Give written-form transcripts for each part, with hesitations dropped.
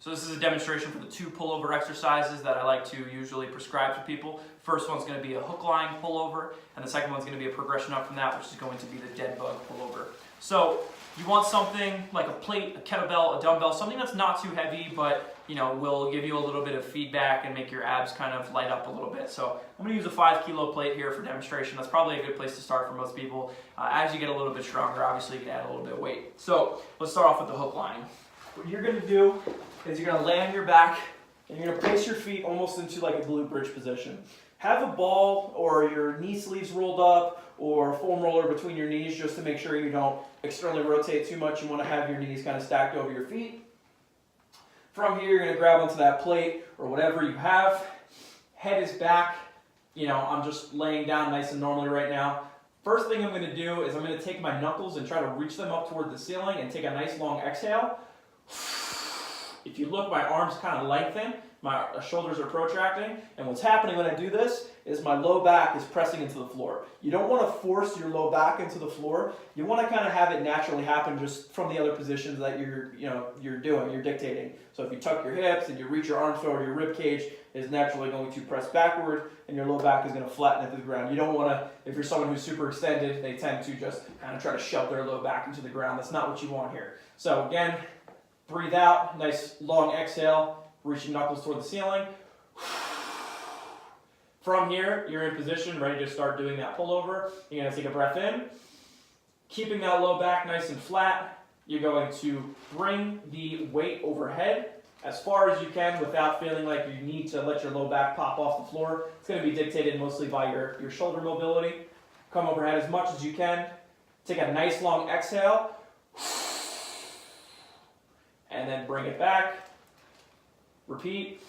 So this is a demonstration for the 2 pullover exercises that I like to usually prescribe to people. First one's going to be a hook-lying pullover, and the second one's going to be a progression up from that, which is going to be the Deadbug pullover. So you want something like a plate, a kettlebell, a dumbbell, something that's not too heavy, but will give you a little bit of feedback and make your abs kind of light up a little bit. So I'm going to use a 5-kilo plate here for demonstration. That's probably a good place to start for most people. As you get a little bit stronger, obviously you can add a little bit of weight. So let's start off with the hook line. What you're going to do is you're going to lay on your back and you're going to place your feet almost into like a glute bridge position. Have a ball or your knee sleeves rolled up or a foam roller between your knees just to make sure you don't externally rotate too much. You want to have your knees kind of stacked over your feet. From here, you're going to grab onto that plate or whatever you have. Head is back. I'm just laying down nice and normally right now. First thing I'm going to do is I'm going to take my knuckles and try to reach them up toward the ceiling and take a nice long exhale. If you look, my arms kind of lengthen, my shoulders are protracting, and what's happening when I do this is my low back is pressing into the floor. You don't want to force your low back into the floor. You want to kind of have it naturally happen just from the other positions that you're dictating. So if you tuck your hips and you reach your arms forward, your rib cage is naturally going to press backward and your low back is going to flatten into the ground. You don't want to, if you're someone who's super extended, they tend to just kind of try to shove their low back into the ground. That's not what you want here. So again, breathe out, nice long exhale, reaching knuckles toward the ceiling. From here, you're in position, ready to start doing that pullover. You're going to take a breath in. Keeping that low back nice and flat, you're going to bring the weight overhead as far as you can without feeling like you need to let your low back pop off the floor. It's going to be dictated mostly by your shoulder mobility. Come overhead as much as you can. Take a nice long exhale. And then bring it back. Repeat.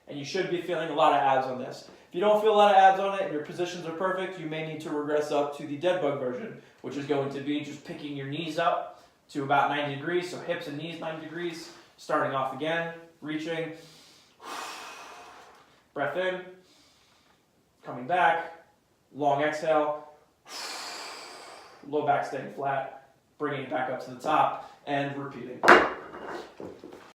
And you should be feeling a lot of abs on this. If you don't feel a lot of abs on it and your positions are perfect, you may need to regress up to the Deadbug version, which is going to be just picking your knees up to about 90 degrees, so hips and knees 90 degrees. Starting off again, reaching. Breath in. Coming back. Long exhale. Low back staying flat. Bringing it back up to the top and repeating.